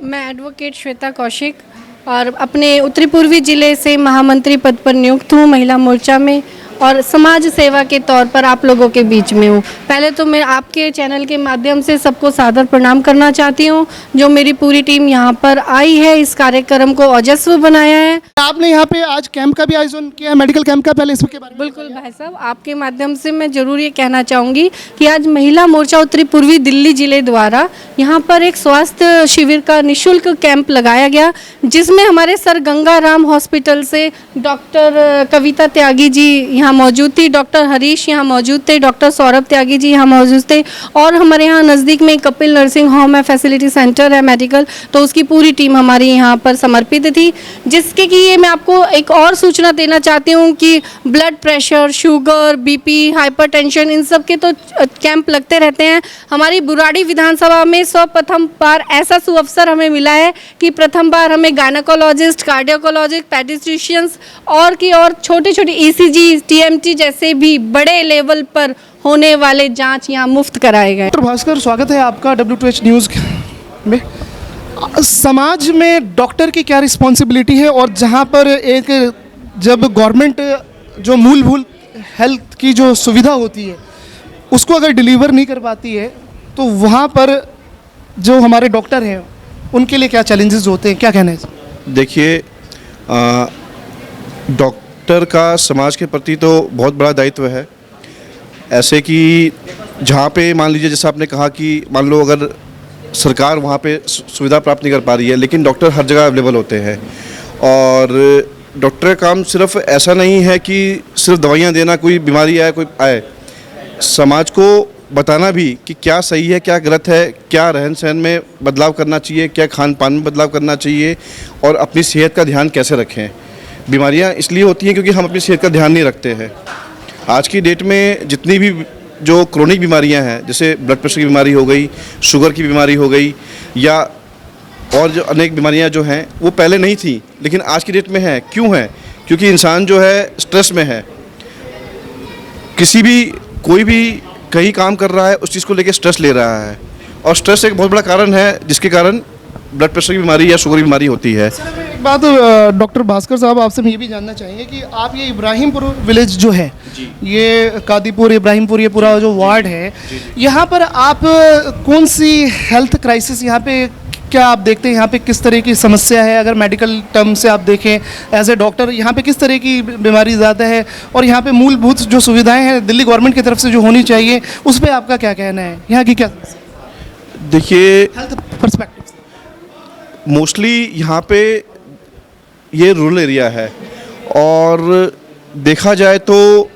मैं एडवोकेट श्वेता कौशिक और अपने उत्तरी पूर्वी जिले से महामंत्री पद पर नियुक्त हूँ महिला मोर्चा में, और समाज सेवा के तौर पर आप लोगों के बीच में हूँ। पहले तो मैं आपके चैनल के माध्यम से सबको सादर प्रणाम करना चाहती हूँ, जो मेरी पूरी टीम यहाँ पर आई है, इस कार्यक्रम को ओजस्वी बनाया है। आपने यहाँ पे आज कैंप का भी आयोजन किया है, मेडिकल कैंप का, पहले इसके बारे में। बिल्कुल भाई साहब, आपके माध्यम से मैं जरूर ये कहना चाहूँगी कि आज महिला मोर्चा उत्तरी पूर्वी दिल्ली जिले द्वारा यहाँ पर एक स्वास्थ्य शिविर का निःशुल्क कैंप लगाया गया, जिसमें हमारे सर गंगाराम हॉस्पिटल से डॉक्टर कविता त्यागी जी यहाँ मौजूद थी, डॉक्टर हरीश यहाँ मौजूद थे, डॉक्टर सौरभ त्यागी जी यहाँ मौजूद थे, और हमारे यहाँ नज़दीक में कपिल नर्सिंग होम है, फैसिलिटी सेंटर है मेडिकल, तो उसकी पूरी टीम हमारी यहाँ पर समर्पित थी। जिसके कि ये मैं आपको एक और सूचना देना चाहती हूँ कि blood pressure, sugar, BP, hypertension, इन सब के तो कैंप लगते रहते हैं। हमारी बुराड़ी विधानसभा में प्रथम बार ऐसा सुअवसर हमें मिला है कि प्रथम बार हमें गायनेकोलॉजिस्ट, कार्डियोकोलॉजिस्ट, पैडियाट्रिशियंस और छोटे छोटे ईसीजी, टीएमटी जैसे भी बड़े लेवल पर होने वाले जांच यहाँ मुफ्त कराए गए। डॉक्टर भास्कर, स्वागत है आपका W2H न्यूज़ में। समाज में डॉक्टर की क्या रिस्पॉन्सिबिलिटी है, और जहाँ पर एक जब गवर्नमेंट जो मूलभूत हेल्थ की जो सुविधा होती है उसको अगर डिलीवर नहीं कर पाती है, तो वहाँ पर जो हमारे डॉक्टर हैं उनके लिए क्या चैलेंजेस होते हैं, क्या कहना है? देखिए, डॉक्टर का समाज के प्रति तो बहुत बड़ा दायित्व है। ऐसे कि जहाँ पे मान लीजिए, जैसा आपने कहा कि मान लो अगर सरकार वहाँ पे सुविधा प्राप्त नहीं कर पा रही है, लेकिन डॉक्टर हर जगह अवेलेबल होते हैं। और डॉक्टर का काम सिर्फ ऐसा नहीं है कि सिर्फ दवाइयाँ देना, कोई बीमारी आए कोई आए, समाज को बताना भी कि क्या सही है, क्या गलत है, क्या रहन सहन में बदलाव करना चाहिए, क्या खान पान में बदलाव करना चाहिए, और अपनी सेहत का ध्यान कैसे रखें। बीमारियां इसलिए होती हैं क्योंकि हम अपनी सेहत का ध्यान नहीं रखते हैं। आज की डेट में जितनी भी जो क्रोनिक बीमारियां हैं, जैसे ब्लड प्रेशर की बीमारी हो गई, शुगर की बीमारी हो गई, या और जो अनेक बीमारियां जो हैं वो पहले नहीं थी लेकिन आज की डेट में है। क्यों है? क्योंकि इंसान जो है स्ट्रेस में है। कोई भी कहीं काम कर रहा है, उस चीज़ को लेकर स्ट्रेस ले रहा है, और स्ट्रेस एक बहुत बड़ा कारण है जिसके कारण ब्लड प्रेशर की बीमारी या शुगर की बीमारी होती है। एक बात डॉक्टर भास्कर साहब, आपसे हम ये भी जानना चाहेंगे कि आप ये इब्राहिमपुर विलेज जो है, ये कादीपुर इब्राहिमपुर, ये पूरा जो वार्ड है, यहाँ पर आप कौन सी हेल्थ क्राइसिस यहाँ पे क्या आप देखते हैं? यहाँ पे किस तरह की समस्या है? अगर मेडिकल टर्म से आप देखें एज ए डॉक्टर, यहाँ पे किस तरह की बीमारी ज़्यादा है, और यहाँ पे मूलभूत जो सुविधाएं हैं दिल्ली गवर्नमेंट की तरफ से जो होनी चाहिए, उस पर आपका क्या कहना है? यहाँ की क्या देखिए, हेल्थ पर्सपेक्टिव मोस्टली यहाँ पे ये रूरल एरिया है, और देखा जाए तो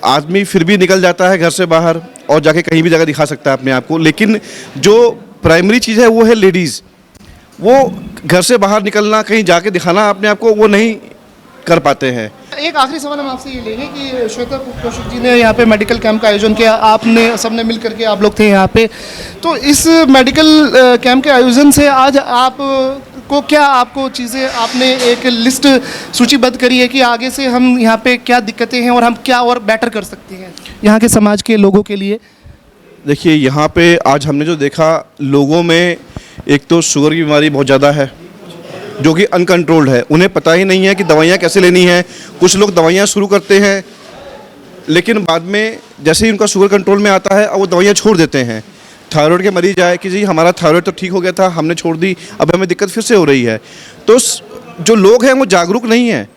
आदमी फिर भी निकल जाता है घर से बाहर और जाके कहीं भी जगह दिखा सकता है अपने आप को, लेकिन जो प्राइमरी चीज़ है वो है लेडीज़। वो घर से बाहर निकलना, कहीं जाके दिखाना अपने आप को, वो नहीं कर पाते हैं। एक आखिरी सवाल हम आपसे ये लेंगे कि श्वेता कौशिक जी ने यहाँ पे मेडिकल कैंप का आयोजन किया, आपने सबने मिल करके आप लोग थे यहाँ पे, तो इस मेडिकल कैंप के आयोजन से आज आप को क्या, आपको चीज़ें आपने एक लिस्ट सूचीबद्ध करी है कि आगे से हम यहाँ पे क्या दिक्कतें हैं और हम क्या और बेटर कर सकते हैं यहाँ के समाज के लोगों के लिए? देखिए, यहाँ पे आज हमने जो देखा, लोगों में एक तो शुगर की बीमारी बहुत ज़्यादा है जो कि अनकंट्रोल्ड है। उन्हें पता ही नहीं है कि दवाइयाँ कैसे लेनी है। कुछ लोग दवाइयाँ शुरू करते हैं, लेकिन बाद में जैसे ही उनका शुगर कंट्रोल में आता है, अब वो दवाइयाँ छोड़ देते हैं। थायराइड के मरीज आए कि जी हमारा थायराइड तो ठीक हो गया था, हमने छोड़ दी, अब हमें दिक्कत फिर से हो रही है। तो जो लोग हैं वो जागरूक नहीं हैं।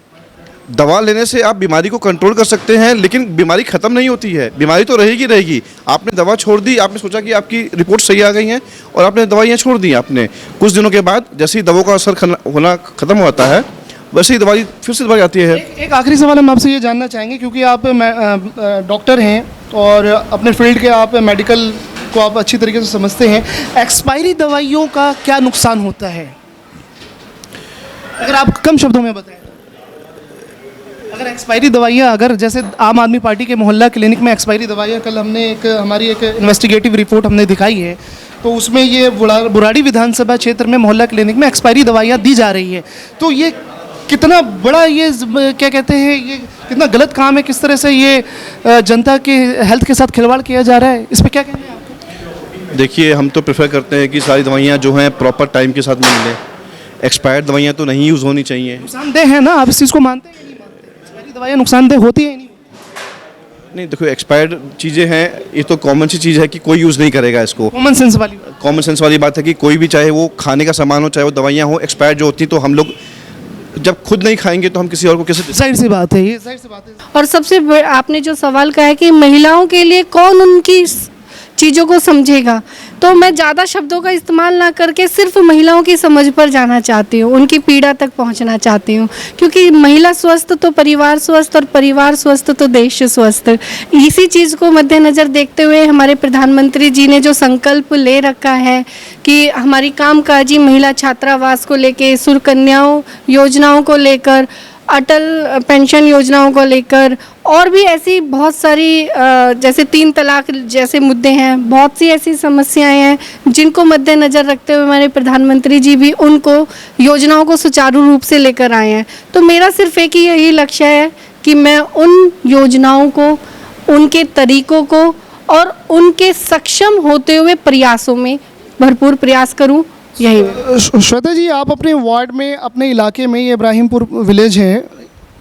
दवा लेने से आप बीमारी को कंट्रोल कर सकते हैं, लेकिन बीमारी ख़त्म नहीं होती है, बीमारी तो रहेगी। आपने दवा छोड़ दी, आपने सोचा कि आपकी रिपोर्ट सही आ गई हैं और आपने दवाइयाँ छोड़ दी। आपने कुछ दिनों के बाद जैसे ही दवाओं का असर होना ख़त्म होता है, वैसे ही दवाई फिर से दवाई आती है। एक आखिरी सवाल हम आपसे ये जानना चाहेंगे, क्योंकि आप डॉक्टर हैं और अपने फील्ड के आप मेडिकल को आप अच्छी तरीके से समझते हैं, एक्सपायरी दवाइयों का क्या नुकसान होता है, अगर आप कम शब्दों में बताएं? अगर एक्सपायरी दवाइयाँ, अगर जैसे आम आदमी पार्टी के मोहल्ला क्लिनिक में एक्सपायरी दवाइयाँ, कल हमने हमारी एक इन्वेस्टिगेटिव रिपोर्ट हमने दिखाई है, तो उसमें ये बुराड़ी विधानसभा क्षेत्र में मोहल्ला क्लिनिक में एक्सपायरी दवाइयाँ दी जा रही है। तो ये कितना बड़ा, ये क्या कहते हैं, ये कितना गलत काम है, किस तरह से ये जनता के हेल्थ के साथ खिलवाड़ किया जा रहा है, इस पर क्या कहना है आपका? देखिए, हम तो प्रेफर करते हैं कि सारी दवाइयाँ जो हैं प्रॉपर टाइम के साथ मिल लें। एक्सपायर्ड दवाइयाँ तो नहीं यूज़ होनी चाहिए। नुकसानदेह है ना, आप इस चीज़ को मानते हैं या नहीं मानते? एक्सपायरी दवाइयाँ नुकसानदेह होती हैं या नहीं? नहीं, देखो, एक्सपायर्ड चीज़ें हैं, ये तो कॉमन सी चीज़ है कि कोई यूज़ नहीं करेगा इसको। कॉमन सेंस वाली बात। कॉमन सेंस वाली बात है कि कोई भी, चाहे वो खाने का सामान हो, चाहे वो दवाइयाँ हो, एक्सपायर्ड जो होती हैं तो हम लोग जब खुद नहीं खाएंगे तो हम किसी और को कैसे जाहिर सी बात है, ये जाहिर सी बात है। और आपने जो सवाल कहा है कि महिलाओं के लिए कौन उनकी चीज़ों को समझेगा, तो मैं ज़्यादा शब्दों का इस्तेमाल ना करके सिर्फ महिलाओं की समझ पर जाना चाहती हूँ, उनकी पीड़ा तक पहुँचना चाहती हूँ, क्योंकि महिला स्वस्थ तो परिवार स्वस्थ और परिवार स्वस्थ तो देश स्वस्थ। इसी चीज़ को मद्देनज़र देखते हुए हमारे प्रधानमंत्री जी ने जो संकल्प ले रखा है कि हमारी कामकाजी महिला छात्रावास को लेके, सुकन्याओं योजनाओं को लेकर, अटल पेंशन योजनाओं को लेकर और भी ऐसी बहुत सारी जैसे 3 तलाक जैसे मुद्दे हैं, बहुत सी ऐसी समस्याएं हैं जिनको मद्देनज़र रखते हुए हमारे प्रधानमंत्री जी भी उनको योजनाओं को सुचारू रूप से लेकर आए हैं। तो मेरा सिर्फ एक ही यही लक्ष्य है कि मैं उन योजनाओं को, उनके तरीकों को और उनके सक्षम होते हुए प्रयासों में भरपूर प्रयास करूं। यही श्वेता जी, आप अपने वार्ड में, अपने इलाके में, ये इब्राहिमपुर विलेज है,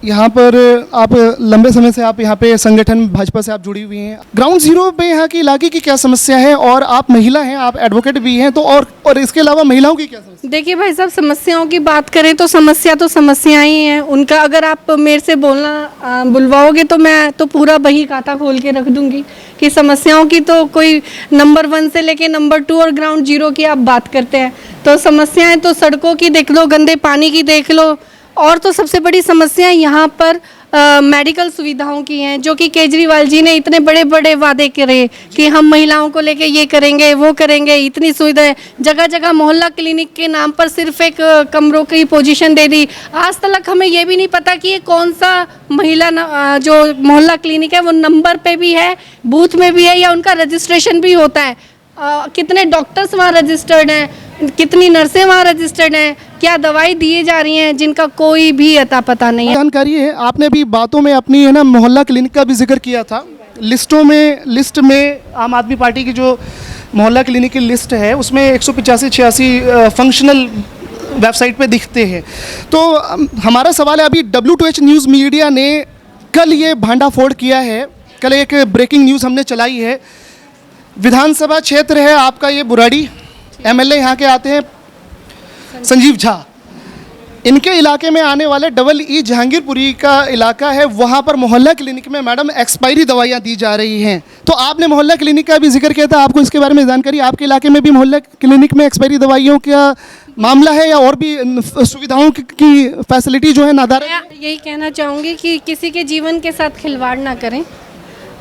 यहाँ पर आप लंबे समय से आप यहाँ पे संगठन भाजपा से आप जुड़ी हुई हैं। ग्राउंड जीरो पे यहाँ के इलाके की क्या समस्या है, और आप महिला हैं, आप एडवोकेट भी हैं, तो और इसके अलावा महिलाओं की क्या समस्या? देखिए भाई साहब, समस्याओं की बात करें तो समस्याएं ही हैं। उनका अगर आप मेरे से बोलना बुलवाओगे तो मैं तो पूरा बही खाता खोल के रख दूंगी कि समस्याओं की तो कोई नंबर 1 से लेके नंबर 2 और ग्राउंड जीरो की आप बात करते हैं तो समस्याएं तो सड़कों की देख लो, गंदे पानी की देख लो, और तो सबसे बड़ी समस्या यहाँ पर मेडिकल सुविधाओं की हैं, जो कि केजरीवाल जी ने इतने बड़े बड़े वादे करे कि हम महिलाओं को लेके ये करेंगे, वो करेंगे, इतनी सुविधाएं, जगह जगह मोहल्ला क्लिनिक के नाम पर सिर्फ एक कमरों की पोजीशन दे दी। आज तक हमें ये भी नहीं पता कि ये कौन सा महिला जो मोहल्ला क्लिनिक है वो नंबर पे भी है, बूथ में भी है, या उनका रजिस्ट्रेशन भी होता है। कितने डॉक्टर्स वहाँ रजिस्टर्ड हैं, कितनी नर्सें वहाँ रजिस्टर्ड हैं, क्या दवाई दिए जा रही हैं जिनका कोई भी अता पता नहीं है। जानकारी है, आपने भी बातों में अपनी है ना मोहल्ला क्लिनिक का भी जिक्र किया था। लिस्ट में आम आदमी पार्टी की जो मोहल्ला क्लिनिक की लिस्ट है उसमें 185-86 फंक्शनल वेबसाइट पे दिखते हैं। तो हमारा सवाल है, अभी W2H न्यूज़ मीडिया ने कल ये भांडाफोड़ किया है, कल एक ब्रेकिंग न्यूज़ हमने चलाई है। विधानसभा क्षेत्र है आपका ये बुराड़ी, MLA यहाँ के आते हैं संजीव झा, इनके इलाके में आने वाले EE जहांगीरपुरी का इलाका है, वहाँ पर मोहल्ला क्लिनिक में मैडम एक्सपायरी दवाइयाँ दी जा रही हैं। तो आपने मोहल्ला क्लिनिक का भी जिक्र किया था, आपको इसके बारे में जानकारी, आपके इलाके में भी मोहल्ला क्लिनिक में एक्सपायरी दवाइयों का मामला है या और भी सुविधाओं की फैसिलिटी जो है नादार है? मैं यही कहना चाहूँगी कि किसी के जीवन के साथ खिलवाड़ ना करें।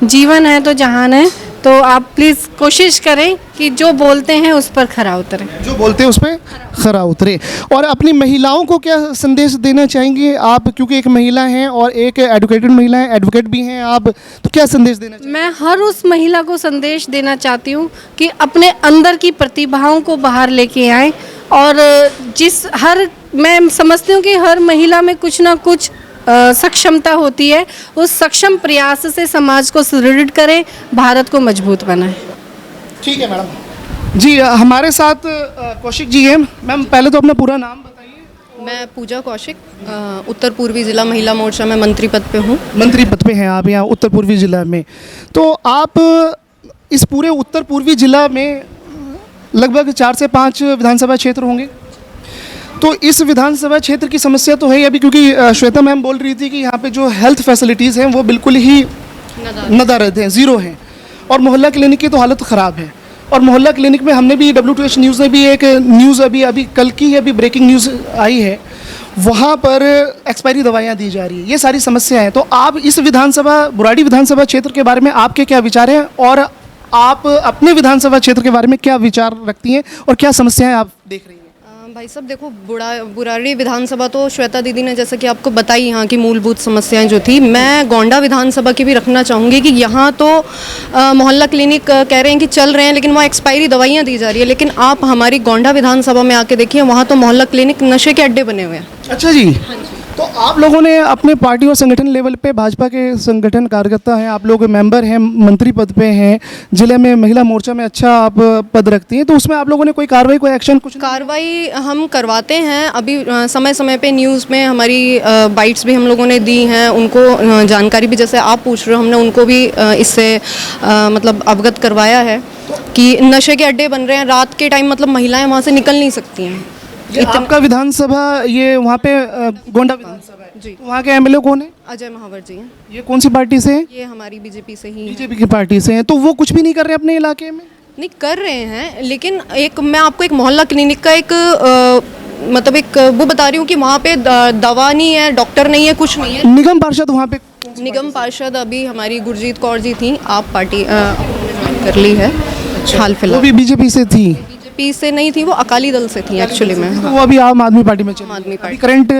जीवन है तो जहान है, तो आप प्लीज़ कोशिश करें कि जो बोलते हैं उस पर खरा उतरें, जो बोलते हैं उस पर खरा उतरे। और अपनी महिलाओं को क्या संदेश देना चाहेंगे आप, क्योंकि एक महिला हैं और एक एडुकेटेड महिला हैं, एडवोकेट भी हैं आप, तो क्या संदेश देना चाहेंगे? मैं हर उस महिला को संदेश देना चाहती हूँ कि अपने अंदर की प्रतिभाओं को बाहर लेके आएँ, और मैं समझती हूँ कि हर महिला में कुछ ना कुछ सक्षमता होती है, उस सक्षम प्रयास से समाज को सुदृढ़ करें, भारत को मजबूत बनाएं। ठीक है मैडम जी, हमारे साथ कौशिक जी हैं। मैम पहले तो अपना पूरा नाम बताइए। मैं पूजा कौशिक, उत्तर पूर्वी जिला महिला मोर्चा में मंत्री पद पे हूँ। मंत्री पद पे हैं आप यहाँ उत्तर पूर्वी जिला में। तो आप इस पूरे उत्तर पूर्वी जिला में लगभग 4 से 5 विधानसभा क्षेत्र होंगे, तो इस विधानसभा क्षेत्र की समस्या तो है अभी, क्योंकि श्वेता मैम बोल रही थी कि यहाँ पे जो हेल्थ फैसिलिटीज़ हैं वो बिल्कुल ही नदारद हैं, ज़ीरो हैं, और मोहल्ला क्लिनिक की तो हालत ख़राब है। और मोहल्ला क्लिनिक में हमने भी W2H न्यूज़ ने भी एक न्यूज़ अभी कल की है, अभी ब्रेकिंग न्यूज़ आई है, वहाँ पर एक्सपायरी दवाइयाँ दी जा रही है, ये सारी समस्या है। तो आप इस बुराड़ी विधानसभा क्षेत्र के बारे में आपके क्या विचार हैं, और आप अपने विधानसभा क्षेत्र के बारे में क्या विचार रखती हैं और क्या समस्याएँ आप देख रही हैं? भाई साहब देखो, बुराड़ी विधानसभा तो श्वेता दीदी ने जैसे कि आपको बताई यहाँ की मूलभूत समस्याएं जो थी। मैं गोंडा विधानसभा की भी रखना चाहूँगी कि यहाँ तो मोहल्ला क्लिनिक कह रहे हैं कि चल रहे हैं, लेकिन वहाँ एक्सपायरी दवाइयाँ दी जा रही है। लेकिन आप हमारी गोंडा विधानसभा में आके देखिए, वहाँ तो मोहल्ला क्लिनिक नशे के अड्डे बने हुए हैं। अच्छा जी, तो आप लोगों ने अपने पार्टी और संगठन लेवल पे भाजपा के संगठन कार्यकर्ता हैं, आप लोग मेंबर हैं, मंत्री पद पे हैं, जिले में महिला मोर्चा में अच्छा आप पद रखती हैं, तो उसमें आप लोगों ने कोई कार्रवाई, कोई एक्शन कुछ? कार्रवाई हम करवाते हैं अभी समय समय पे न्यूज़ में हमारी बाइट्स भी हम लोगों ने दी हैं उनको जानकारी भी, जैसे आप पूछ रहे हो हमने उनको भी इससे मतलब अवगत करवाया है कि नशे के अड्डे बन रहे हैं रात के टाइम, मतलब महिलाएं वहाँ से निकल नहीं सकती हैं। ये आपका विधानसभा, ये वहाँ पे गोंडा विधानसभा है जी। तो वहाँ के एमएलए कौन है? अजय महावर जी हैं। ये कौन सी पार्टी से हैं? ये हमारी बीजेपी से ही हैं। बीजेपी की पार्टी से हैं, तो वो कुछ भी नहीं कर रहे अपने इलाके में? नहीं कर रहे हैं, लेकिन एक मैं आपको एक मोहल्ला क्लिनिक का एक मतलब एक वो बता रही हूँ कि वहाँ पे दवा नहीं है, डॉक्टर नहीं है, कुछ नहीं है। निगम पार्षद वहाँ पे निगम पार्षद अभी हमारी गुरजीत कौर जी थी, आप पार्टी ज्वाइन कर ली है हाल वो फिलहाल। भी बीजेपी से थी? बीजेपी से नहीं थी, वो अकाली दल से थी एक्चुअली में। तो वो अभी आम आदमी पार्टी में चली आम आदमी गई। पार्टी। अभी करंट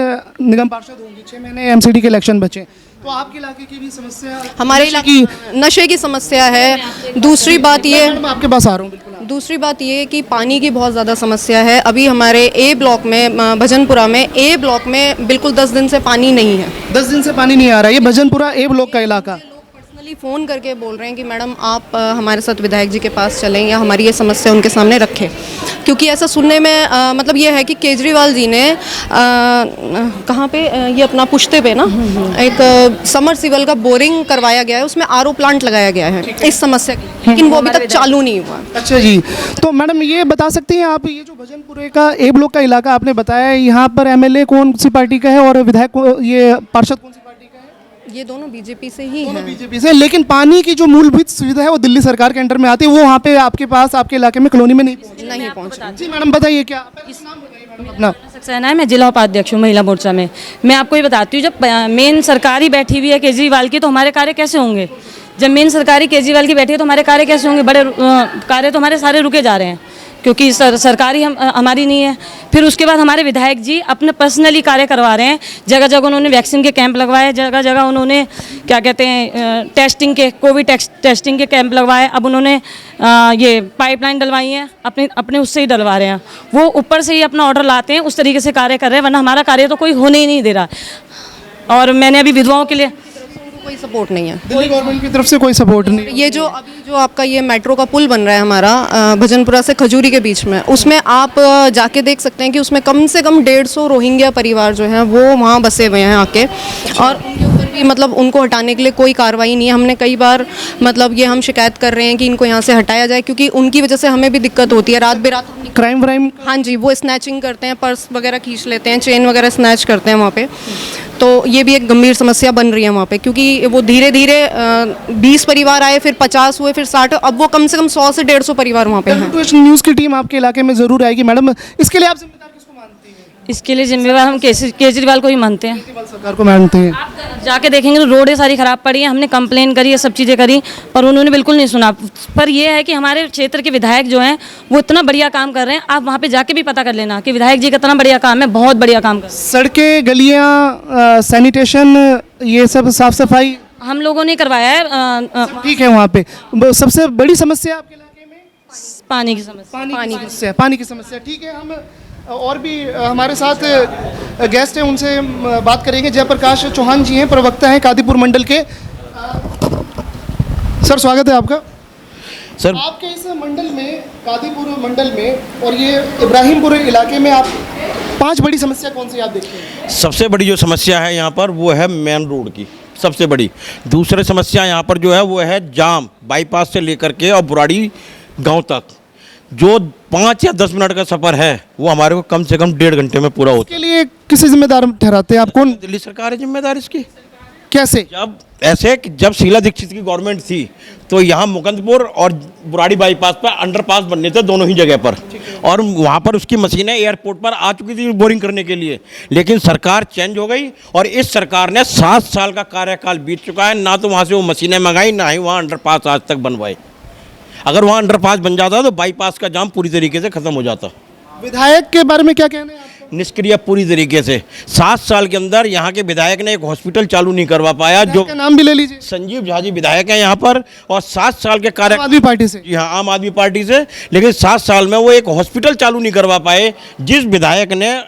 निगम पार्षद होंगी, 6 महीने एमसीडी के इलेक्शन बचे, तो आपके इलाके की भी समस्या, हमारे इलाके नशे की समस्या है। दूसरी बात ये, मैं आपके पास आ रहा हूँ, बिल्कुल। दूसरी बात ये कि पानी की बहुत ज़्यादा समस्या है। अभी हमारे ए ब्लॉक में भजनपुरा में ए ब्लॉक में बिल्कुल 10 दिन से पानी नहीं है। 10 दिन से पानी नहीं आ रहा है। ये भजनपुरा ए ब्लॉक का इलाका। पर्सनली फ़ोन करके बोल रहे हैं कि मैडम आप हमारे साथ विधायक जी के पास चलें या हमारी ये समस्या उनके सामने रखें, क्योंकि ऐसा सुनने में मतलब ये है कि केजरीवाल जी ने कहाँ पे ये अपना पुश्ते पे ना एक समरसीबल का बोरिंग करवाया गया है, उसमें आरओ प्लांट लगाया गया है इस समस्या के लिए, लेकिन वो अभी तक चालू नहीं हुआ। अच्छा जी, तो मैडम ये बता सकती हैं आप, ये जो भजनपुरे का ए ब्लॉक का इलाका आपने बताया, यहाँ पर एमएलए कौन सी पार्टी का है और विधायक ये पार्षद कौन सी पार्टी का है? ये दोनों बीजेपी से ही हैं। बीजेपी से, लेकिन पानी की जो मूलभूत सुविधा है वो दिल्ली सरकार के अंडर में आती है, वो वहाँ पे आपके पास, आपके इलाके में कॉलोनी में नहीं पहुंच रही। जी मैडम बताइए, क्या नाम बताइए मैडम अपना? सक्सेना है, मैं जिला उपाध्यक्ष हूँ महिला मोर्चा में। मैं आपको ये बताती हूँ, जब मेन सरकारी बैठी हुई है केजरीवाल की, तो हमारे कार्य कैसे होंगे? जब मेन सरकारी केजरीवाल की बैठी है तो हमारे कार्य कैसे होंगे? बड़े कार्य तो हमारे सारे रुके जा रहे हैं, क्योंकि सरकारी हमारी नहीं है। फिर उसके बाद हमारे विधायक जी अपने पर्सनली कार्य करवा रहे हैं। जगह जगह उन्होंने वैक्सीन के कैंप लगवाए, जगह जगह उन्होंने क्या कहते हैं टेस्टिंग के, कोविड टेस्टिंग के कैंप लगवाए। अब उन्होंने ये पाइपलाइन डलवाई है, अपने उससे ही डलवा रहे हैं। वो ऊपर से ही अपना ऑर्डर लाते हैं, उस तरीके से कार्य कर रहे हैं, वरना हमारा कार्य तो कोई होने ही नहीं दे रहा। और मैंने अभी विधवाओं के लिए कोई सपोर्ट नहीं है, दिल्ली गवर्नमेंट की तरफ से कोई सपोर्ट नहीं। ये जो अभी जो आपका ये मेट्रो का पुल बन रहा है हमारा भजनपुरा से खजूरी के बीच में, उसमें आप जाके देख सकते हैं कि उसमें कम से कम 150 रोहिंग्या परिवार जो हैं वो वहाँ बसे हुए हैं आके, और उनके ऊपर भी मतलब उनको हटाने के लिए कोई कार्रवाई नहीं है। हमने कई बार मतलब ये हम शिकायत कर रहे हैं कि इनको यहाँ से हटाया जाए, क्योंकि उनकी वजह से हमें भी दिक्कत होती है। रात बेरात क्राइम व्राइम, हाँ जी, वो स्नैचिंग करते हैं, पर्स वगैरह खींच लेते हैं, चेन वगैरह स्नैच करते हैं वहाँ पे। तो ये भी एक गंभीर समस्या बन रही है वहाँ पे, क्योंकि वो धीरे धीरे 20 परिवार आए, फिर 50 हुए, फिर 60, अब वो कम से कम 100 से 150 परिवार वहाँ पे हैं। न्यूज़ की टीम आपके इलाके में जरूर आएगी मैडम, इसके लिए आप जिम्मेदार किसको मानती हैं? इसके लिए जिम्मेवार हम केजरीवाल को ही मानते हैं। केजरीवाल सरकार को मानते हैं। आप जाके देखेंगे तो रोडें सारी खराब पड़ी हैं, हमने कंप्लेन करी है, सब चीज़ें करी, और उन्होंने बिल्कुल नहीं सुना। पर यह है कि हमारे क्षेत्र के विधायक जो हैं वो इतना बढ़िया काम कर रहे हैं। आप वहाँ पे जाके भी पता कर लेना कि विधायक जी का इतना बढ़िया काम है, बहुत बढ़िया काम कर रहे हैं। सड़कें, गलियाँ, सैनिटेशन, ये सब साफ सफाई हम लोगों ने करवाया है। ठीक है। वहाँ पे सबसे बड़ी समस्या आपके इलाके में पानी की समस्या। पानी की समस्या। ठीक है, हम और भी हमारे साथ गेस्ट हैं, उनसे बात करेंगे। जयप्रकाश चौहान जी हैं, प्रवक्ता हैं कादीपुर मंडल के। सर स्वागत है आपका। सर आपके इस मंडल में, कादीपुर मंडल में और ये इब्राहिमपुर इलाके में, आप 5 बड़ी समस्या कौन सी आप देखते हैं? सबसे बड़ी जो समस्या है यहाँ पर वो है मेन रोड की, सबसे बड़ी। दूसरी समस्या यहाँ पर जो है वो है जाम, बाईपास से लेकर के और बुराड़ी गांव तक जो 5 या 10 मिनट का सफ़र है वो हमारे को कम से कम 1.5 घंटे में पूरा होता है। इसके लिए किसे जिम्मेदार ठहराते हैं आप? कौन? दिल्ली सरकार है जिम्मेदार इसकी। कैसे? जब ऐसे कि जब शीला दीक्षित की गवर्नमेंट थी तो यहाँ मुकंदपुर और बुराड़ी बाईपास पर अंडरपास बनने थे दोनों ही जगह पर, और वहाँ पर उसकी मशीनें एयरपोर्ट पर आ चुकी थी बोरिंग करने के लिए। लेकिन सरकार चेंज हो गई और इस सरकार ने 7 साल का कार्यकाल बीत चुका है, ना तो वहाँ से वो मशीनें मंगाई, ना ही वहाँ अंडरपास आज तक बनवाए। अगर वहाँ अंडरपास बन जाता तो बाईपास का जाम पूरी तरीके से खत्म हो जाता। विधायक के बारे में क्या कहना है आपका? निष्क्रिय पूरी तरीके से। 7 साल के अंदर यहाँ के विधायक ने एक हॉस्पिटल चालू नहीं करवा पाया। जो नाम भी ले लीजिए। संजीव झा जी विधायक हैं यहाँ पर, और 7 साल के कार्य आम आदमी पार्टी से। जी हाँ, आम आदमी पार्टी से। लेकिन 7 साल में वो एक हॉस्पिटल चालू नहीं करवा पाए, जिस विधायक ने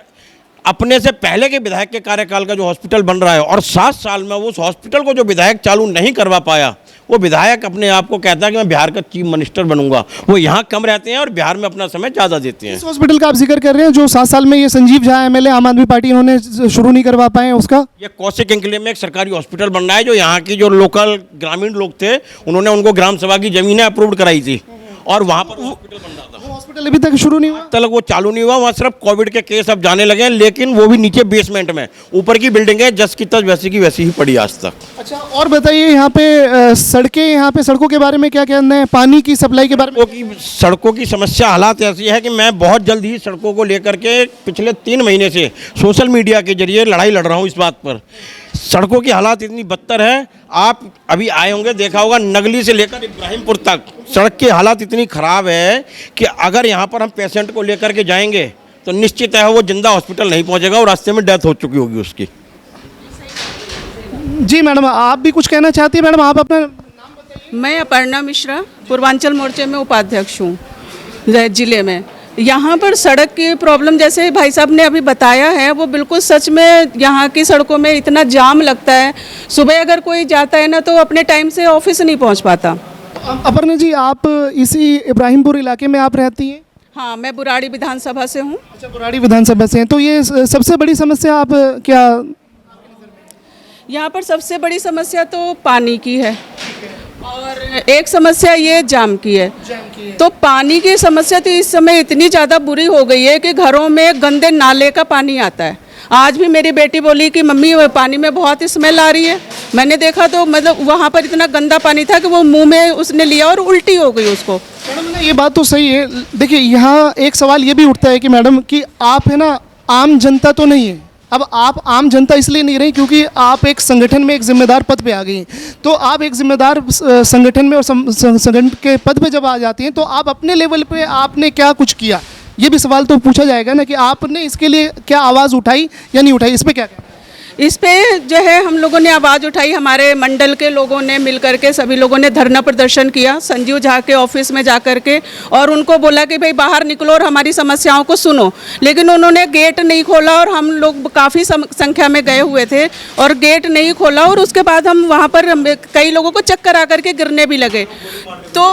अपने से पहले के विधायक के कार्यकाल का जो हॉस्पिटल बन रहा है और 7 साल में उस हॉस्पिटल को जो विधायक चालू नहीं करवा पाया, वो विधायक अपने आप को कहता है कि मैं बिहार का चीफ मिनिस्टर बनूंगा। वो यहाँ कम रहते हैं और बिहार में अपना समय ज़्यादा देते हैं। इस हॉस्पिटल का आप जिक्र कर रहे हैं जो 7 साल में ये संजीव झा एमएलए आम आदमी पार्टी इन्होंने शुरू नहीं करवा पाए हैं उसका? ये कौशिक इंकले में एक सरकारी हॉस्पिटल बन रहा है, जो यहाँ की जो लोकल ग्रामीण लोग थे उन्होंने उनको ग्राम सभा की जमीनें अप्रूव कराई थी और वहाँ पर हॉस्पिटल बन रहा था। वो हॉस्पिटल अभी तक शुरू नहीं हुआ? तक वो चालू नहीं हुआ। वहाँ सिर्फ कोविड के केस अब जाने लगे हैं, लेकिन वो भी नीचे बेसमेंट में। ऊपर की बिल्डिंग है जस की तस वैसी की वैसी ही पड़ी आज तक। अच्छा, और बताइए यहाँ पे सड़कें, यहाँ पे सड़कों के बारे में क्या कहना है, पानी की सप्लाई के बारे में? सड़कों की समस्या हालात ऐसी है कि मैं बहुत जल्द ही सड़कों को लेकर के पिछले 3 महीने से सोशल मीडिया के जरिए लड़ाई लड़ रहा हूँ इस बात पर। सड़कों की हालात इतनी बदतर है, आप अभी आए होंगे, देखा होगा, नगली से लेकर इब्राहिमपुर तक सड़क की हालात इतनी ख़राब है कि अगर यहाँ पर हम पेशेंट को लेकर के जाएंगे तो निश्चित है वो जिंदा हॉस्पिटल नहीं पहुँचेगा और रास्ते में डेथ हो चुकी होगी उसकी। जी मैडम, आप भी कुछ कहना चाहती हैं? मैडम आप अपना? मैं अपर्णा मिश्रा पूर्वांचल मोर्चे में उपाध्यक्ष हूँ जिले में। यहाँ पर सड़क की प्रॉब्लम जैसे भाई साहब ने अभी बताया है वो बिल्कुल सच में, यहाँ की सड़कों में इतना जाम लगता है। सुबह अगर कोई जाता है ना तो अपने टाइम से ऑफिस नहीं पहुँच पाता। अपर्णा जी, आप इसी इब्राहिमपुर इलाके में आप रहती हैं? हाँ, मैं बुराड़ी विधानसभा से हूँ। अच्छा, बुराड़ी विधानसभा से हैं। तो ये सबसे बड़ी समस्या आप क्या? यहाँ पर सबसे बड़ी समस्या तो पानी की है और एक समस्या ये जाम की है। तो पानी की समस्या तो इस समय इतनी ज़्यादा बुरी हो गई है कि घरों में गंदे नाले का पानी आता है। आज भी मेरी बेटी बोली कि मम्मी पानी में बहुत स्मेल आ रही है। मैंने देखा तो मतलब वहाँ पर इतना गंदा पानी था कि वो मुंह में उसने लिया और उल्टी हो गई उसको। मैडम ये बात तो सही है। देखिए, यहाँ एक सवाल ये भी उठता है कि मैडम कि आप है ना आम जनता तो नहीं है। अब आप आम जनता इसलिए नहीं रही क्योंकि आप एक संगठन में एक जिम्मेदार पद पे आ गई हैं। तो आप एक जिम्मेदार संगठन में और संगठन के पद पे जब आ जाती हैं तो आप अपने लेवल पे आपने क्या कुछ किया, ये भी सवाल तो पूछा जाएगा ना कि आपने इसके लिए क्या आवाज़ उठाई या नहीं उठाई, इस पर क्या कहना है? इस पे जो है हम लोगों ने आवाज़ उठाई। हमारे मंडल के लोगों ने मिल करके सभी लोगों ने धरना प्रदर्शन किया संजीव झा के ऑफिस में जा करके और उनको बोला कि भाई बाहर निकलो और हमारी समस्याओं को सुनो। लेकिन उन्होंने गेट नहीं खोला और हम लोग काफ़ी संख्या में गए हुए थे और गेट नहीं खोला और उसके बाद हम वहाँ पर कई लोगों को चक्कर आकर के गिरने भी लगे। तो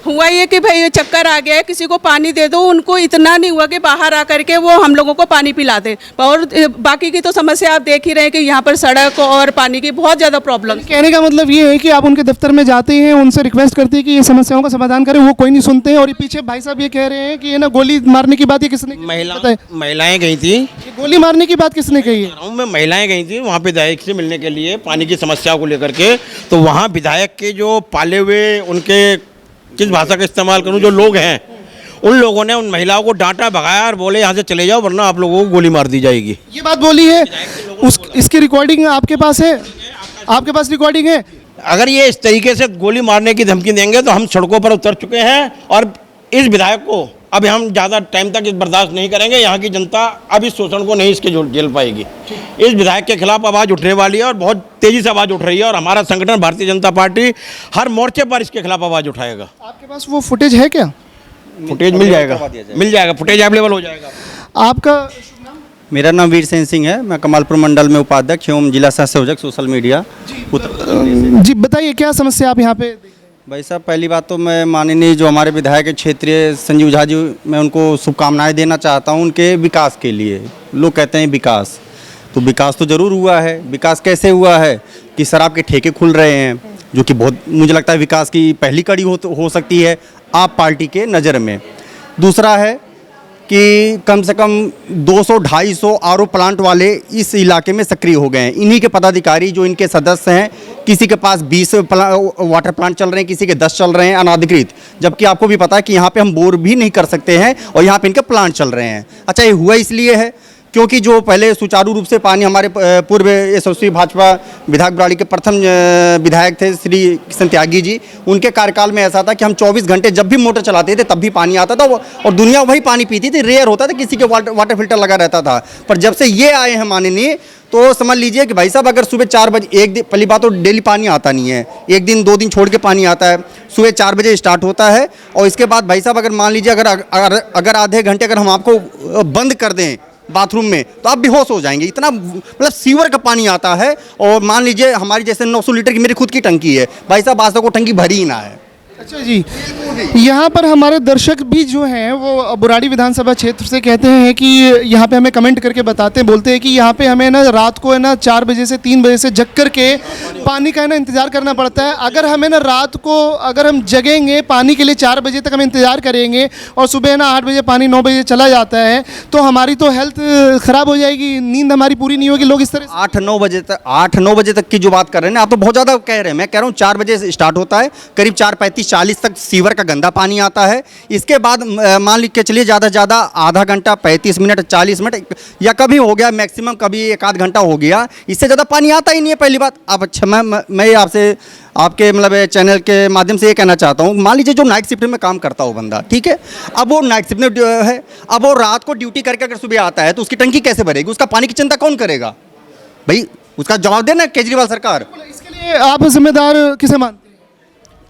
हुआ ये कि भाई ये चक्कर आ गया है, किसी को पानी दे दो। उनको इतना नहीं हुआ कि बाहर आकर के वो हम लोगों को पानी पिला दे। और बाकी की तो समस्या आप देख ही रहे हैं कि यहाँ पर सड़क और पानी की बहुत ज़्यादा प्रॉब्लम। कहने का मतलब ये है कि आप उनके दफ्तर में जाते हैं, उनसे रिक्वेस्ट करते हैं कि ये समस्याओं का समाधान करें, वो कोई नहीं सुनते हैं। और पीछे भाई साहब ये कह रहे हैं कि ये ना गोली मारने की बात, ये किसने महिलाएं गई थी। गोली मारने की बात किसने कही है? मैं महिलाएं गई थी वहाँ विधायक से मिलने के लिए पानी की समस्या को लेकर के। तो वहाँ विधायक के जो पाले हुए, उनके किस भाषा का इस्तेमाल करूं, जो लोग हैं, उन लोगों ने उन महिलाओं को डांटा, भगाया और बोले यहाँ से चले जाओ वरना आप लोगों को गोली मार दी जाएगी। ये बात बोली है। इसकी रिकॉर्डिंग आपके पास है? आपके पास रिकॉर्डिंग है? अगर ये इस तरीके से गोली मारने की धमकी देंगे तो हम सड़कों पर उतर चुके हैं और इस विधायक को अब हम ज़्यादा टाइम तक इस बर्दाश्त नहीं करेंगे। यहाँ की जनता अब इस शोषण को नहीं इसके झेल पाएगी। इस विधायक के खिलाफ आवाज़ उठने वाली है और बहुत तेज़ी से आवाज़ उठ रही है और हमारा संगठन भारतीय जनता पार्टी हर मोर्चे पर इसके खिलाफ आवाज़ उठाएगा। आपके पास वो फुटेज है क्या? फुटेज मिल जाएगा, मिल जाएगा, फुटेज अवेलेबल हो जाएगा। आपका? मेरा नाम वीर सेन सिंह है। मैं कमालपुर मंडल में उपाध्यक्ष एवं जिला सह संयोजक सोशल मीडिया जी, बताइए क्या समस्या आप यहाँ पे? भाई साहब, पहली बात तो मैं माननीय जो हमारे विधायक क्षेत्रीय संजीव झा जी, मैं उनको शुभकामनाएं देना चाहता हूं उनके विकास के लिए। लोग कहते हैं विकास, तो विकास तो ज़रूर हुआ है। विकास कैसे हुआ है कि शराब के ठेके खुल रहे हैं, जो कि बहुत मुझे लगता है विकास की पहली कड़ी हो सकती है आप पार्टी के नज़र में। दूसरा है कि कम से कम 200-250 आरओ प्लांट वाले इस इलाके में सक्रिय हो गए हैं। इन्हीं के पदाधिकारी जो इनके सदस्य हैं, किसी के पास 20 वाटर प्लांट चल रहे हैं, किसी के 10 चल रहे हैं अनाधिकृत, जबकि आपको भी पता है कि यहाँ पे हम बोर भी नहीं कर सकते हैं और यहाँ पे इनके प्लांट चल रहे हैं। अच्छा, ये हुआ इसलिए है क्योंकि जो पहले सुचारू रूप से पानी हमारे पूर्व यशस्वी भाजपा विधायक बुराड़ी के प्रथम विधायक थे श्री किशन त्यागी जी, उनके कार्यकाल में ऐसा था कि हम 24 घंटे जब भी मोटर चलाते थे तब भी पानी आता था और दुनिया वही पानी पीती थी। रेयर होता था किसी के वाटर फिल्टर लगा रहता था। पर जब से ये आए हैं माननीय, तो समझ लीजिए कि भाई साहब अगर सुबह 4 बजे, एक दिन पहली बात तो डेली पानी आता नहीं है, एक दिन 2 दिन छोड़ के पानी आता है। सुबह 4 बजे स्टार्ट होता है और इसके बाद भाई साहब अगर मान लीजिए अगर आधे घंटे अगर हम आपको बंद कर दें बाथरूम में तो आप बेहोश हो जाएंगे। इतना मतलब सीवर का पानी आता है। और मान लीजिए हमारी जैसे 900 लीटर की मेरी खुद की टंकी है, भाई साहब आज तक वो टंकी भरी ही ना है। अच्छा जी, यहाँ पर हमारे दर्शक भी जो हैं वो बुराड़ी विधानसभा क्षेत्र से कहते हैं कि यहाँ पे हमें कमेंट करके बताते हैं, बोलते हैं कि यहाँ पे हमें ना रात को है ना 4 बजे से 3 बजे से जग कर के पानी का है ना इंतज़ार करना पड़ता है। अगर हमें ना रात को अगर हम जगेंगे पानी के लिए 4 बजे तक हम इंतज़ार करेंगे और सुबह ना 8 बजे पानी 9 बजे चला जाता है तो हमारी तो हेल्थ ख़राब हो जाएगी, नींद हमारी पूरी नहीं होगी। लोग इस तरह 8-9 बजे तक की जो बात कर रहे हैं ना, आप तो बहुत ज़्यादा कह रहे हैं। मैं कह रहा हूँ 4 बजे से स्टार्ट होता है, करीब 4:35-40 तक सीवर का गंदा पानी आता है। इसके बाद मान लीजिए चलिए ज़्यादा से ज़्यादा आधा घंटा, 35 मिनट, 40 मिनट या कभी हो गया मैक्सिमम कभी 1 आध घंटा हो गया, इससे ज़्यादा पानी आता ही नहीं है पहली बात। अब अच्छा मैं आपसे आपके मतलब चैनल के माध्यम से ये कहना चाहता हूँ, मान लीजिए जो नाइट शिफ्ट में काम करता हो बंदा, ठीक है, अब वो नाइट शिफ्ट में है, अब वो रात को ड्यूटी करके अगर सुबह आता है तो उसकी टंकी कैसे भरेगी? उसका पानी की चिंता कौन करेगा भाई? उसका जवाब देना केजरीवाल सरकार। इसके लिए आप जिम्मेदार किसे मानते हैं?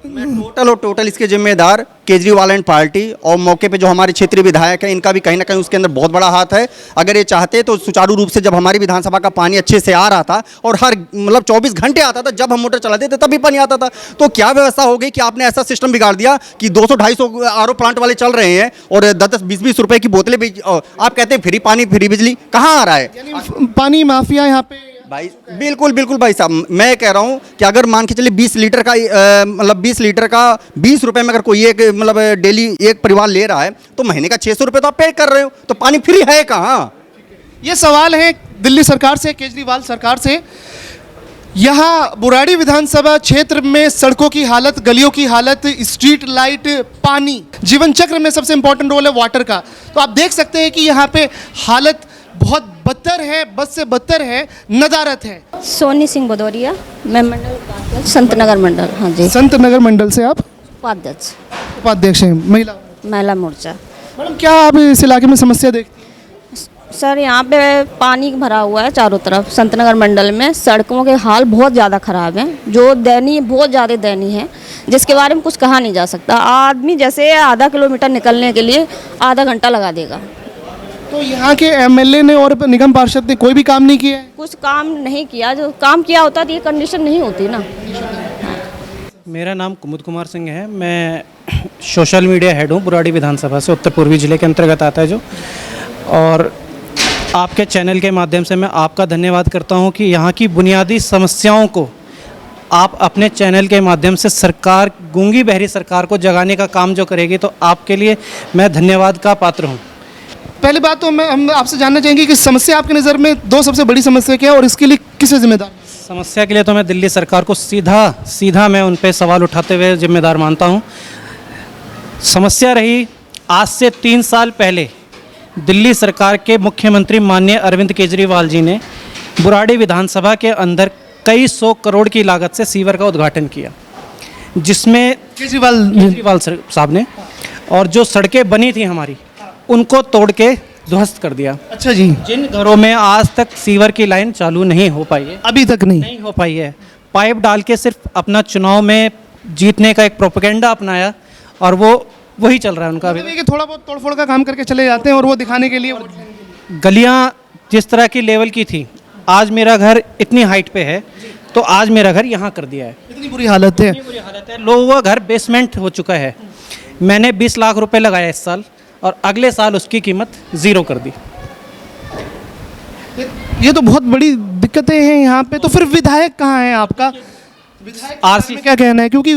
मैं टोटल इसके जिम्मेदार केजरीवाल एंड पार्टी और मौके पे जो हमारे क्षेत्रीय विधायक हैं, इनका भी कहीं ना कहीं उसके अंदर बहुत बड़ा हाथ है। अगर ये चाहते तो सुचारू रूप से जब हमारी विधानसभा का पानी अच्छे से आ रहा था और हर मतलब 24 घंटे आता था, जब हम मोटर चलाते थे तभी पानी आता था, तो क्या व्यवस्था हो गई कि आपने ऐसा सिस्टम बिगाड़ दिया कि 200-250 आरओ प्लांट वाले चल रहे हैं और 10-10, 20-20 रुपए की बोतलें आप कहते हैं फ्री पानी, फ्री बिजली। कहाँ आ रहा है? यानी पानी माफिया यहाँ पे भाई बिल्कुल भाई साहब, मैं कह रहा हूँ कि अगर मान के चलिए 20 लीटर का मतलब 20 लीटर का 20 रुपए में अगर कोई एक मतलब डेली एक परिवार ले रहा है तो महीने का 600 रुपये तो आप पे कर रहे हो, तो पानी फ्री है कहाँ? ये सवाल है दिल्ली सरकार से, केजरीवाल सरकार से। यहाँ बुराड़ी विधानसभा क्षेत्र में सड़कों की हालत, गलियों की हालत, स्ट्रीट लाइट, पानी, जीवन चक्र में सबसे इंपॉर्टेंट रोल है वाटर का। तो आप देख सकते हैं कि यहाँ पे हालत बहुत बदतर है, बद से बदतर है, नदारत है। सोनी सिंह भदौरिया, मैं मंडल उपाध्यक्ष, संतनगर मंडल। हाँ जी, संत नगर मंडल से आप उपाध्यक्ष, उपाध्यक्ष हैं, महिला मोर्चा। मैडम क्या आप इस इलाके में समस्या देखती हैं? सर यहाँ पे पानी भरा हुआ है चारों तरफ। संतनगर मंडल में सड़कों के हाल बहुत ज़्यादा ख़राब हैं, जो दयनीय, बहुत ज़्यादा दयनीय है, जिसके बारे में कुछ कहा नहीं जा सकता। आदमी जैसे आधा किलोमीटर निकलने के लिए आधा घंटा लगा देगा। तो यहाँ के एमएलए ने और निगम पार्षद ने कोई भी काम नहीं किया है? कुछ काम नहीं किया, जो काम किया होता तो ये कंडीशन नहीं होती ना। मेरा नाम कुमुद कुमार सिंह है, मैं सोशल मीडिया हेड हूँ बुराड़ी विधानसभा से, उत्तर पूर्वी जिले के अंतर्गत आता है जो। और आपके चैनल के माध्यम से मैं आपका धन्यवाद करता हूँ कि यहाँ की बुनियादी समस्याओं को आप अपने चैनल के माध्यम से सरकार, गूंगी बहरी सरकार को जगाने का काम जो करेगी, तो आपके लिए मैं धन्यवाद का पात्र हूँ। पहली बात तो हम आपसे जानना चाहेंगे कि समस्या आपकी नज़र में 2 सबसे बड़ी समस्या क्या है और इसके लिए किसे जिम्मेदार? समस्या के लिए तो मैं दिल्ली सरकार को सीधा मैं उन पे सवाल उठाते हुए जिम्मेदार मानता हूँ। समस्या रही आज से 3 साल पहले दिल्ली सरकार के मुख्यमंत्री माननीय अरविंद केजरीवाल जी ने बुराड़ी विधानसभा के अंदर कई 100 करोड़ की लागत से सीवर का उद्घाटन किया, जिसमें केजरीवाल साहब ने, और जो सड़कें बनी थी हमारी उनको तोड़ के ध्वस्त कर दिया। अच्छा जी, जिन घरों में आज तक सीवर की लाइन चालू नहीं हो पाई है, अभी तक नहीं हो पाई है, पाइप डाल के सिर्फ अपना चुनाव में जीतने का एक प्रोपेगेंडा अपनाया और वही चल रहा है उनका अभी। कि थोड़ा बहुत तोड़फोड़ का काम करके चले जाते हैं और वो दिखाने के लिए गलियां जिस तरह की लेवल की थी, आज मेरा घर इतनी हाइट पे है तो आज मेरा घर यहाँ कर दिया है। इतनी बुरी हालत है, लोगों का घर बेसमेंट हो चुका है। मैंने 20 लाख रुपए लगाया इस साल और अगले साल उसकी कीमत 0 कर दी। ये तो बहुत बड़ी दिक्कतें हैं यहाँ पे। तो फिर विधायक कहाँ है आपका? विधायक आरसी क्या कहना है? क्योंकि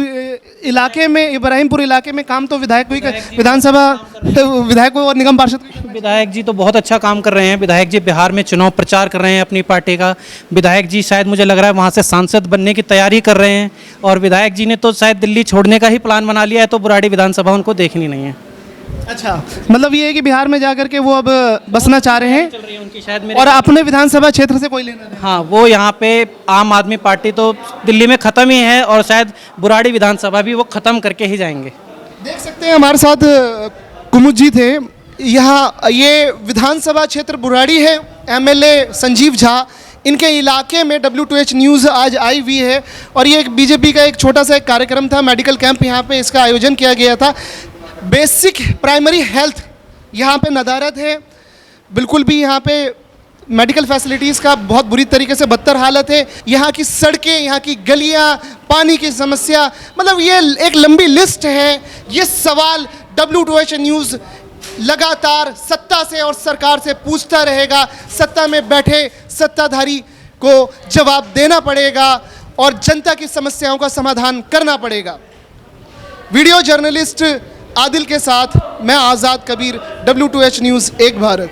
इलाके में, इब्राहिमपुर इलाके में काम तो विधायक को ही विधानसभा विधायक को और निगम पार्षद। विधायक जी तो बहुत अच्छा काम कर रहे हैं। विधायक जी बिहार में चुनाव प्रचार कर रहे हैं अपनी पार्टी का। विधायक जी शायद मुझे लग रहा है वहाँ से सांसद बनने की तैयारी कर रहे हैं, और विधायक जी ने तो शायद दिल्ली छोड़ने का ही प्लान बना लिया है, तो बुराड़ी विधानसभा उनको देखनी नहीं है। अच्छा, मतलब ये है कि बिहार में जाकर के वो अब बसना चाह रहे हैं, चल रही है उनकी शायद और अपने विधानसभा क्षेत्र से कोई लेना नहीं। हाँ, वो यहाँ पे आम आदमी पार्टी तो दिल्ली में ख़त्म ही है, और शायद बुराड़ी विधानसभा भी वो ख़त्म करके ही जाएंगे। देख सकते हैं हमारे साथ कुमुद जी थे। यहाँ ये विधानसभा क्षेत्र बुराड़ी है, एमएलए संजीव झा, इनके इलाके में W2H न्यूज़ आज आई हुई है, और ये एक बीजेपी का एक छोटा सा एक कार्यक्रम था, मेडिकल कैंप यहाँ पे इसका आयोजन किया गया था। बेसिक प्राइमरी हेल्थ यहाँ पे नदारत है, बिल्कुल भी यहाँ पे मेडिकल फैसिलिटीज़ का बहुत बुरी तरीके से बदतर हालत है। यहाँ की सड़कें, यहाँ की गलियाँ, पानी की समस्या, मतलब ये एक लंबी लिस्ट है। ये सवाल W2H न्यूज़ लगातार सत्ता से और सरकार से पूछता रहेगा। सत्ता में बैठे सत्ताधारी को जवाब देना पड़ेगा और जनता की समस्याओं का समाधान करना पड़ेगा। वीडियो जर्नलिस्ट आदिल के साथ मैं आज़ाद कबीर, W2H न्यूज़, एक भारत।